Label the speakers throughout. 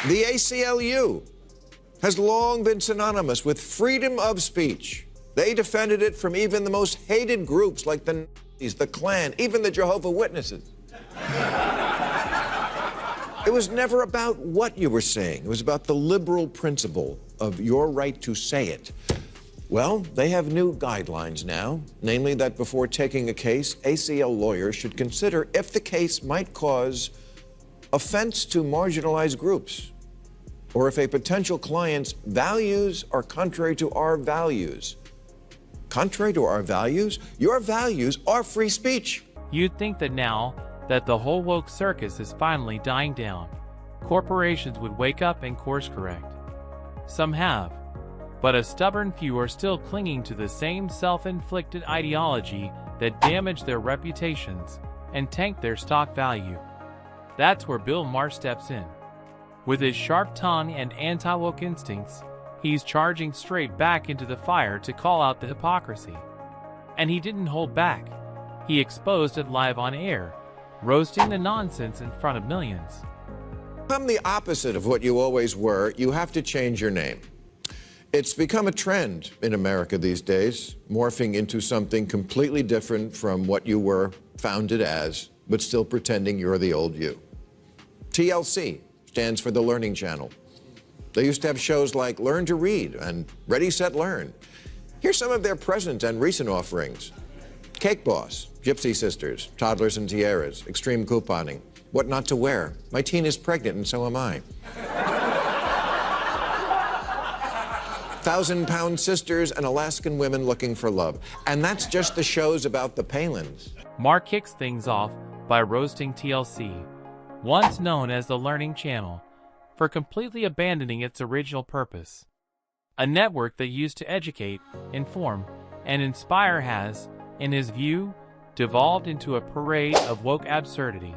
Speaker 1: The ACLU has long been synonymous with freedom of speech. They defended it from even the most hated groups like the Nazis, the Klan, even the Jehovah's Witnesses. It was never about what you were saying. It was about the liberal principle of your right to say it. Well, they have new guidelines now, namely that before taking a case, ACL lawyers should consider if the case might cause offense to marginalized groups, or if a potential client's values are contrary to our values. Contrary to our values? Your values are free speech.
Speaker 2: You'd think that now that the whole woke circus is finally dying down, corporations would wake up and course correct. Some have, but a stubborn few are still clinging to the same self-inflicted ideology that damaged their reputations and tanked their stock value. That's where Bill Maher steps in. With his sharp tongue and anti-woke instincts, he's charging straight back into the fire to call out the hypocrisy. And he didn't hold back. He exposed it live on air, roasting the nonsense in front of millions.
Speaker 1: To become the opposite of what you always were, you have to change your name. It's become a trend in America these days, morphing into something completely different from what you were founded as, but still pretending you're the old you. TLC stands for the Learning Channel. They used to have shows like Learn to Read and Ready, Set, Learn. Here's some of their present and recent offerings. Cake Boss, Gypsy Sisters, Toddlers and Tiaras, Extreme Couponing, What Not to Wear, My Teen is Pregnant and So Am I. 1,000-Pound Sisters and Alaskan Women Looking for Love. And that's just the shows about the Palins.
Speaker 2: Maher kicks things off by roasting TLC, once known as the Learning Channel, for completely abandoning its original purpose. A network that used to educate, inform, and inspire has, in his view, devolved into a parade of woke absurdity.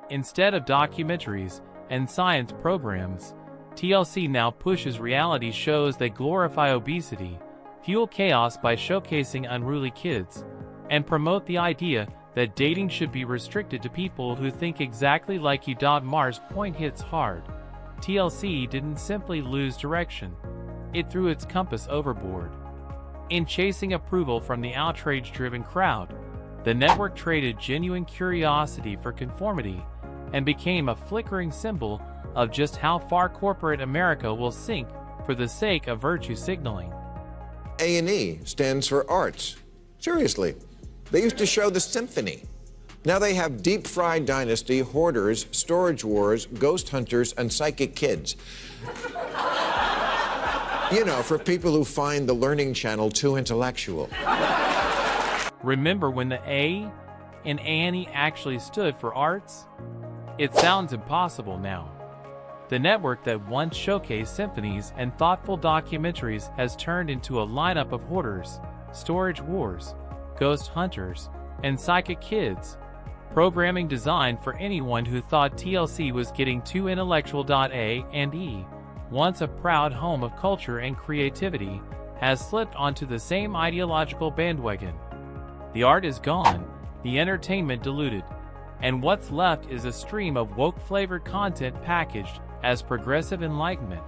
Speaker 2: Instead of documentaries and science programs, TLC now pushes reality shows that glorify obesity, fuel chaos by showcasing unruly kids, and promote the idea that dating should be restricted to people who think exactly like you. Maher's point hits hard. TLC didn't simply lose direction. It threw its compass overboard. In chasing approval from the outrage-driven crowd, the network traded genuine curiosity for conformity and became a flickering symbol of just how far corporate America will sink for the sake of virtue signaling.
Speaker 1: A&E stands for arts. Seriously, they used to show the symphony. Now they have Deep Fried Dynasty, Hoarders, Storage Wars, Ghost Hunters, and Psychic Kids. You know, for people who find the Learning Channel too intellectual.
Speaker 2: Remember when the A in A&E actually stood for arts? It sounds impossible now. The network that once showcased symphonies and thoughtful documentaries has turned into a lineup of Hoarders, Storage Wars, Ghost Hunters, and Psychic Kids, programming designed for anyone who thought TLC was getting too intellectual. A&E, once a proud home of culture and creativity, has slipped onto the same ideological bandwagon. The art is gone, the entertainment diluted, and what's left is a stream of woke-flavored content packaged as progressive enlightenment.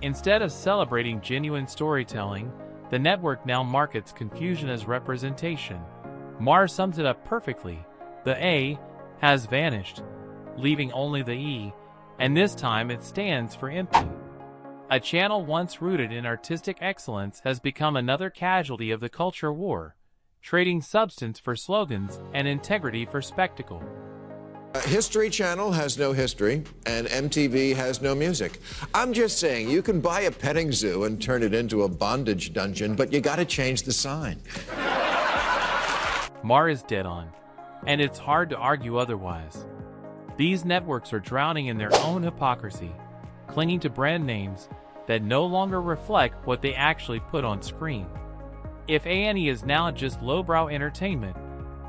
Speaker 2: Instead of celebrating genuine storytelling, the network now markets confusion as representation. Maher sums it up perfectly. The A has vanished, leaving only the E, and this time it stands for empty. A channel once rooted in artistic excellence has become another casualty of the culture war, trading substance for slogans and integrity for spectacle.
Speaker 1: History Channel has no history, and MTV has no music. I'm just saying, you can buy a petting zoo and turn it into a bondage dungeon, but you gotta change the sign.
Speaker 2: Maher is dead on, and it's hard to argue otherwise. These networks are drowning in their own hypocrisy, clinging to brand names that no longer reflect what they actually put on screen. If A&E is now just lowbrow entertainment,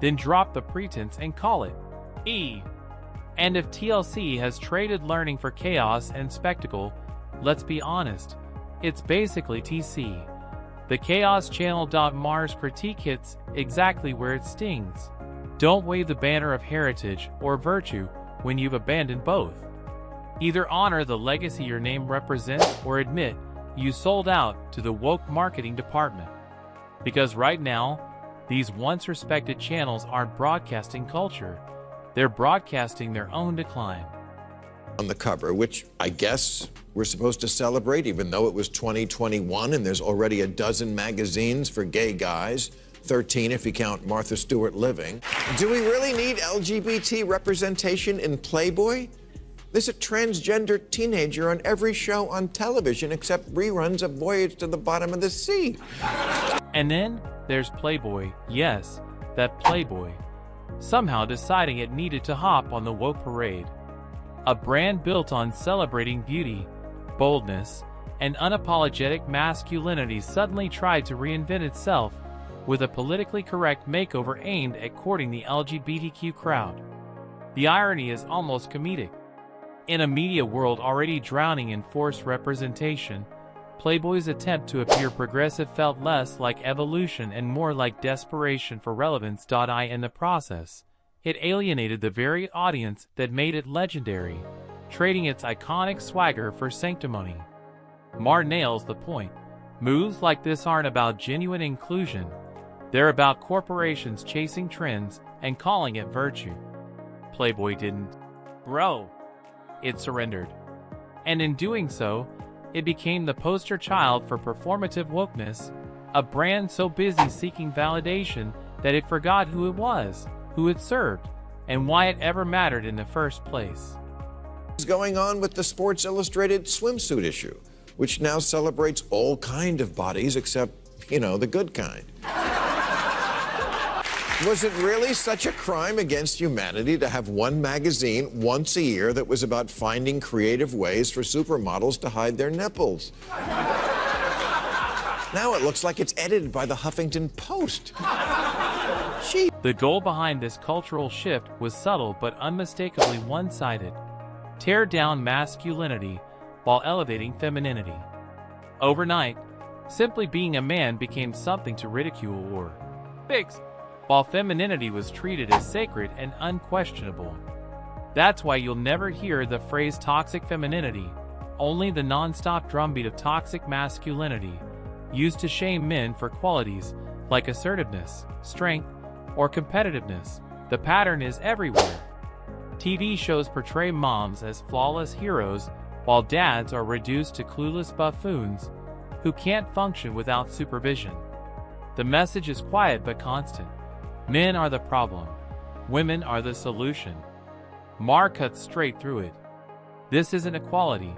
Speaker 2: then drop the pretense and call it E. And if TLC has traded learning for chaos and spectacle, let's be honest, it's basically TC. The Chaos Channel. Maher's critique hits exactly where it stings. Don't wave the banner of heritage or virtue when you've abandoned both. Either honor the legacy your name represents or admit you sold out to the woke marketing department. Because right now, these once respected channels aren't broadcasting culture, they're broadcasting their own decline.
Speaker 1: On the cover, which I guess we're supposed to celebrate, even though it was 2021 and there's already a dozen magazines for gay guys, 13 if you count Martha Stewart Living. Do we really need LGBT representation in Playboy? There's a transgender teenager on every show on television except reruns of Voyage to the Bottom of the Sea.
Speaker 2: And then there's Playboy, yes, that Playboy, somehow deciding it needed to hop on the woke parade. A brand built on celebrating beauty, boldness, and unapologetic masculinity suddenly tried to reinvent itself with a politically correct makeover aimed at courting the LGBTQ crowd. The irony is almost comedic. In a media world already drowning in forced representation, Playboy's attempt to appear progressive felt less like evolution and more like desperation for relevance. In the process, it alienated the very audience that made it legendary, trading its iconic swagger for sanctimony. Maher nails the point. Moves like this aren't about genuine inclusion. They're about corporations chasing trends and calling it virtue. Playboy didn't grow. It surrendered. And in doing so, it became the poster child for performative wokeness, a brand so busy seeking validation that it forgot who it was, who it served, and why it ever mattered in the first place.
Speaker 1: What's going on with the Sports Illustrated swimsuit issue, which now celebrates all kind of bodies except, the good kind? Was it really such a crime against humanity to have one magazine once a year that was about finding creative ways for supermodels to hide their nipples? Now it looks like it's edited by the Huffington Post. Gee.
Speaker 2: The goal behind this cultural shift was subtle but unmistakably one-sided. Tear down masculinity while elevating femininity. Overnight, simply being a man became something to ridicule or fix, while femininity was treated as sacred and unquestionable. That's why you'll never hear the phrase toxic femininity, only the non-stop drumbeat of toxic masculinity, used to shame men for qualities like assertiveness, strength, or competitiveness. The pattern is everywhere. TV shows portray moms as flawless heroes, while dads are reduced to clueless buffoons who can't function without supervision. The message is quiet but constant. Men are the problem. Women are the solution. Maher cuts straight through it. This isn't equality.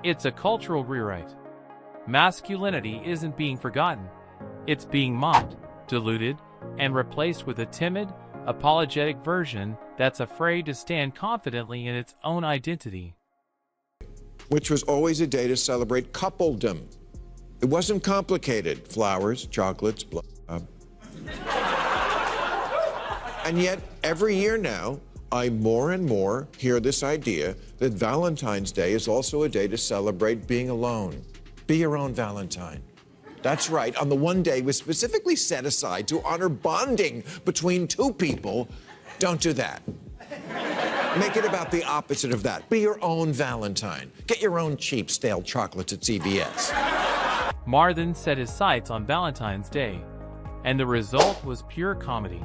Speaker 2: It's a cultural rewrite. Masculinity isn't being forgotten. It's being mocked, diluted, and replaced with a timid, apologetic version that's afraid to stand confidently in its own identity.
Speaker 1: Which was always a day to celebrate coupledom. It wasn't complicated. Flowers, chocolates, blah. And yet, every year now, I more and more hear this idea that Valentine's Day is also a day to celebrate being alone. Be your own Valentine. That's right, on the one day was specifically set aside to honor bonding between two people. Don't do that. Make it about the opposite of that. Be your own Valentine. Get your own cheap, stale chocolates at CVS.
Speaker 2: Maher then set his sights on Valentine's Day, and the result was pure comedy.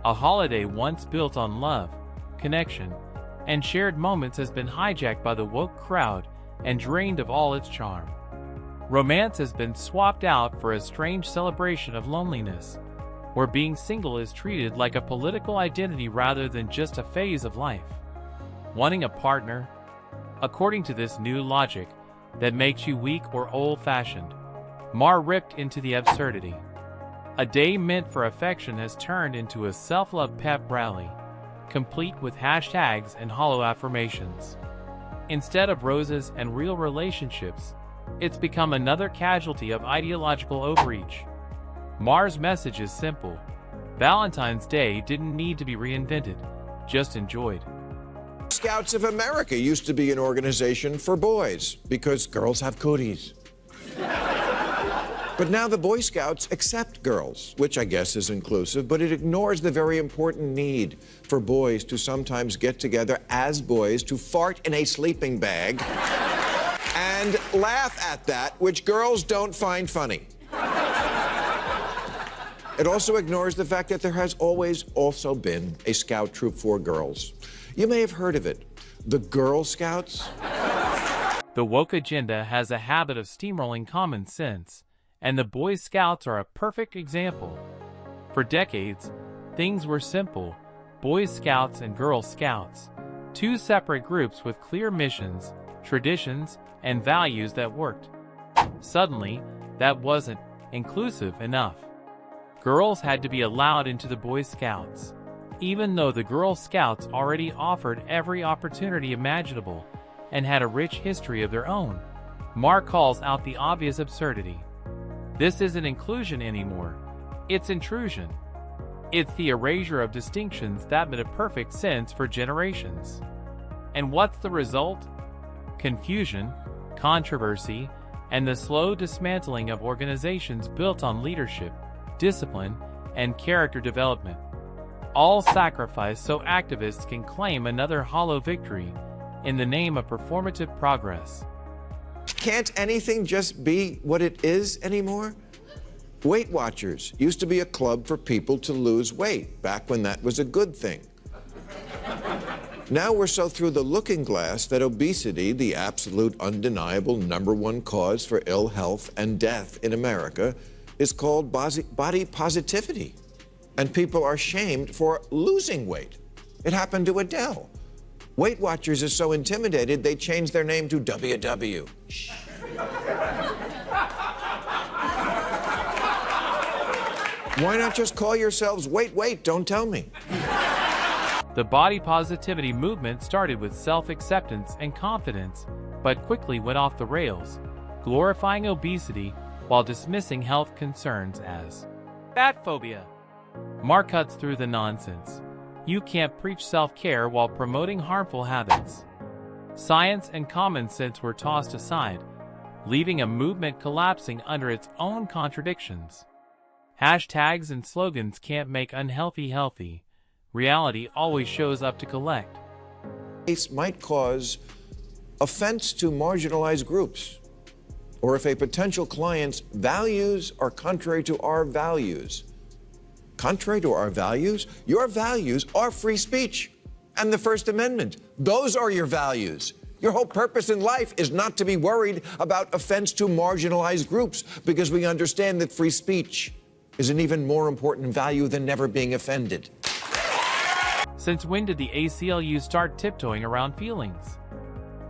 Speaker 2: A holiday once built on love, connection, and shared moments has been hijacked by the woke crowd and drained of all its charm. Romance has been swapped out for a strange celebration of loneliness, where being single is treated like a political identity rather than just a phase of life. Wanting a partner, according to this new logic that makes you weak or old-fashioned, Maher ripped into the absurdity. A day meant for affection has turned into a self-love pep rally, complete with hashtags and hollow affirmations. Instead of roses and real relationships, it's become another casualty of ideological overreach. Maher's message is simple. Valentine's Day didn't need to be reinvented, just enjoyed.
Speaker 1: Scouts of America used to be an organization for boys because girls have cooties. But now the Boy Scouts accept girls, which I guess is inclusive, but it ignores the very important need for boys to sometimes get together as boys to fart in a sleeping bag and laugh at that, which girls don't find funny. It also ignores the fact that there has always also been a scout troop for girls. You may have heard of it, the Girl Scouts.
Speaker 2: The woke agenda has a habit of steamrolling common sense, and the Boy Scouts are a perfect example. For decades, things were simple: Boy Scouts and Girl Scouts, two separate groups with clear missions, traditions, and values that worked. Suddenly, that wasn't inclusive enough. Girls had to be allowed into the Boy Scouts, even though the Girl Scouts already offered every opportunity imaginable and had a rich history of their own. Maher calls out the obvious absurdity. This isn't inclusion anymore, it's intrusion. It's the erasure of distinctions that made a perfect sense for generations. And what's the result? Confusion, controversy, and the slow dismantling of organizations built on leadership, discipline, and character development. All sacrificed so activists can claim another hollow victory in the name of performative progress.
Speaker 1: Can't anything just be what it is anymore? Weight Watchers used to be a club for people to lose weight, back when that was a good thing. Now we're so through the looking glass that obesity, the absolute undeniable #1 cause for ill health and death in America, is called body positivity. And people are shamed for losing weight. It happened to Adele. Weight Watchers is so intimidated, they changed their name to WW. Why not just call yourselves Wait, Don't Tell Me?
Speaker 2: The body positivity movement started with self-acceptance and confidence, but quickly went off the rails, glorifying obesity while dismissing health concerns as fat phobia. Maher cuts through the nonsense. You can't preach self-care while promoting harmful habits. Science and common sense were tossed aside, leaving a movement collapsing under its own contradictions. Hashtags and slogans can't make unhealthy healthy. Reality always shows up to collect.
Speaker 1: Case might cause offense to marginalized groups, or if a potential client's values are contrary to our values. Contrary to our values? Your values are free speech and the First Amendment. Those are your values. Your whole purpose in life is not to be worried about offense to marginalized groups, because we understand that free speech is an even more important value than never being offended.
Speaker 2: Since when did the ACLU start tiptoeing around feelings?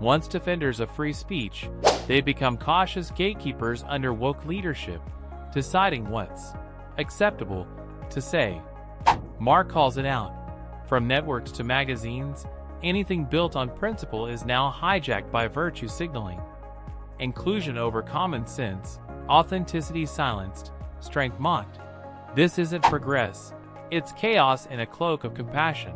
Speaker 2: Once defenders of free speech, they become cautious gatekeepers under woke leadership, deciding what's acceptable to say. Maher calls it out. From networks to magazines, anything built on principle is now hijacked by virtue signaling. Inclusion over common sense, authenticity silenced, strength mocked. This isn't progress, it's chaos in a cloak of compassion.